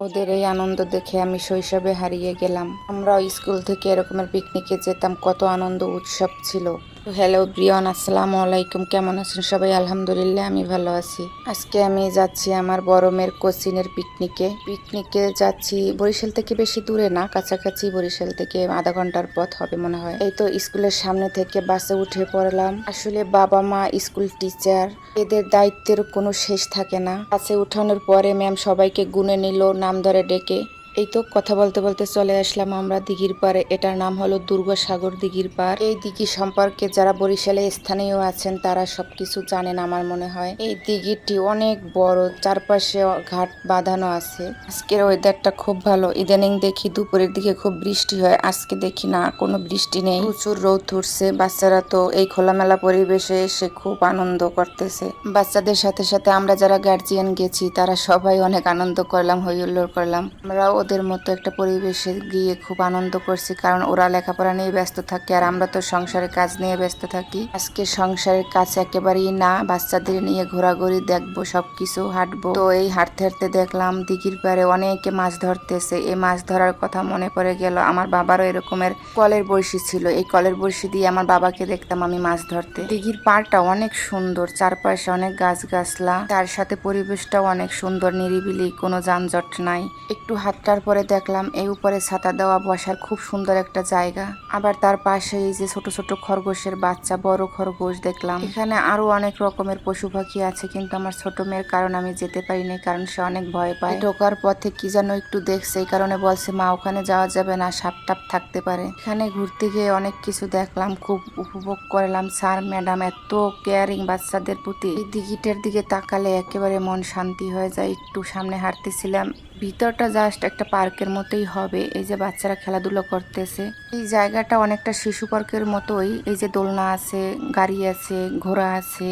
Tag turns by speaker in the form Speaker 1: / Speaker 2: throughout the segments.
Speaker 1: ওদের এই আনন্দ দেখে আমি শৈশবে হারিয়ে গেলাম। আমরাও স্কুল থেকে এরকমের পিকনিকে যেতাম, কত আনন্দ উৎসব ছিল। তো হ্যালো ব্রিয়ন, আসসালামু আলাইকুম, কেমন আছেন সবাই? আলহামদুলিল্লাহ আমি ভালো আছি। আজকে আমি যাচ্ছি আমার বড় মেয়ের কোচিনের পিকনিকে যাচ্ছি। বরিশাল থেকে বেশি দূরে না, কাছাকাছি। বরিশাল থেকে আধা ঘন্টার পথ হবে মনে হয়। এই তো স্কুলের সামনে থেকে বাসে উঠে পড়লাম। আসলে বাবা মা স্কুল টিচার, এদের দায়িত্বের কোনো শেষ থাকে না। বাসে উঠানোর পরে ম্যাম সবাইকে গুনে নিল নাম ধরে ডেকে। এই তো কথা বলতে বলতে চলে আসলাম আমরা দিঘির পাড়ে। এটার নাম হলো দুর্গাসাগর দিঘির পাড়। এই দিঘি সম্পর্কে যারা বরিশালে স্থানীয় আছেন তারা সবকিছু জানেন আমার মনে হয়। এই দিঘিটি অনেক বড়, চারপাশে ঘাট বাঁধানো আছে। আজকের ওয়েদারটা খুব ভালো। ইদানিং দেখি দুপুরের দিকে খুব বৃষ্টি হয়, আজকে দেখি না, কোনো বৃষ্টি নেই, প্রচুর রোদ উঠছে। বাচ্চারা তো এই খোলামেলা পরিবেশে এসে খুব আনন্দ করতেছে। বাচ্চাদের সাথে সাথে আমরা যারা গার্জিয়ান গেছি তারা সবাই অনেক আনন্দ করলাম, হই হুল্লোড় করলাম। আমরা ওদের মতো একটা পরিবেশে গিয়ে খুব আনন্দ করছি, কারণ ওরা লেখাপড়া নিয়ে ব্যস্ত থাকে আর আমরা তো সংসারের কাজ নিয়ে ব্যস্ত থাকি। আজকে সংসারের কাজ একেবারেই না, বাচ্চাদের নিয়ে ঘোরাঘুরি দেখবো, সবকিছু হাঁটবো। তো এই হাঁটতে হাঁটতে দেখলাম দিঘির পাড়ে অনেকে মাছ ধরতেছে। এই মাছ ধরার কথা মনে পড়ে গেল, আমার বাবারও এরকমের কলের বড়শি ছিল। এই কলের বড়শি দিয়ে আমার বাবাকে দেখতাম আমি মাছ ধরতে। দিঘির পাড়টা অনেক সুন্দর, চারপাশে অনেক গাছগাছলা, তার সাথে পরিবেশটাও অনেক সুন্দর, নিরিবিলি, কোনো যানজট নাই। একটু হাঁটার পরে দেখলাম এই উপরে ছাতা দেওয়া বসার খুব সুন্দর একটা জায়গা। আবার তার পাশে এই যে ছোট ছোট খরগোশের বাচ্চা, বড় খরগোশ দেখলাম। এখানে আরো অনেক রকমের পশু পাখি আছে, কিন্তু আমার ছোট মেয়ের কারণ আমি যেতে পারিনি, কারণ সে অনেক ভয় পায়। ঢোকার পথে কি যেন একটু দেখছে, এই কারণে বলছে মা ওখানে যাওয়া যাবে না, সাপ টাপ থাকতে পারে। এখানে ঘুরতে গিয়ে অনেক কিছু দেখলাম, খুব উপভোগ করলাম। স্যার ম্যাডাম এত কেয়ারিং বাচ্চাদের প্রতি। এই দিঘিটার দিকে তাকালে একেবারে মন শান্তি হয়ে যায়। একটু সামনে হাঁটতেছিলাম, ভিতরটা জাস্ট একটা পার্কের মতোই হবে। এই যে বাচ্চারা খেলাধুলো করতেছে, এই জায়গাটা অনেকটা শিশু পার্কের মতোই। এই যে দোলনা আছে, গাড়ি আছে, ঘোড়া আছে,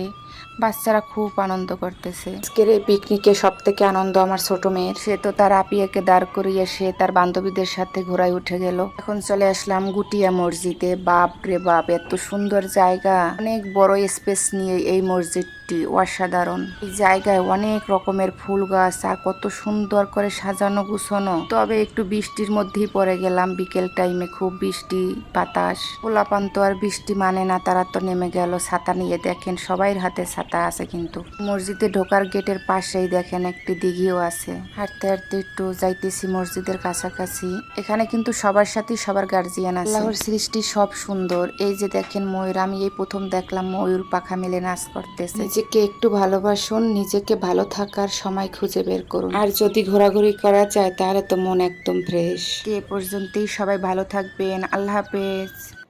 Speaker 1: বাচ্চারা খুব আনন্দ করতেছে। আজকের এই পিকনিকে সব থেকে আনন্দ আমার ছোট মেয়ের। সে তো তার আপিয়াকে দাঁড় করিয়ে সে তার বান্ধবীদের সাথে ঘোড়ায় উঠে গেল। এখন চলে আসলাম গুটিয়া মসজিদে। বাপ রে বাপ, এত সুন্দর জায়গা, অনেক বড় স্পেস নিয়ে এই মসজিদ, অসাধারণ। এই জায়গায় অনেক রকমের ফুল গাছ আর কত সুন্দর করে সাজানো গুছানো। তবে একটু বৃষ্টির মধ্যেই পড়ে গেলাম, বিকেল টাইমে খুব বৃষ্টি বাতাস। পোলাপান তো আর বৃষ্টি মানে না, তারা তো নেমে গেল ছাতা নিয়ে। দেখেন সবাইয়ের হাতে ছাতা আছে, কিন্তু মসজিদে ঢোকার গেটের পাশেই দেখেন একটি দিঘিও আছে। হাঁটতে হাঁটতে একটু যাইতেছি মসজিদের কাছাকাছি। এখানে কিন্তু সবার সাথে সবার গার্জিয়ান আছে। আল্লাহর সৃষ্টি সব সুন্দর। এই যে দেখেন ময়ূর, আমি এই প্রথম দেখলাম ময়ূর পাখা মেলে নাচ করতেছে। নিজেকে একটু ভালোবাসুন, নিজেকে ভালো থাকার সময় খুঁজে বের করুন। আর যদি ঘোরাঘুরি করা যায় তাহলে তো মন একদম ফ্রেশ। এ পর্যন্তই, সবাই ভালো থাকবেন, আল্লাহ হাফেজ।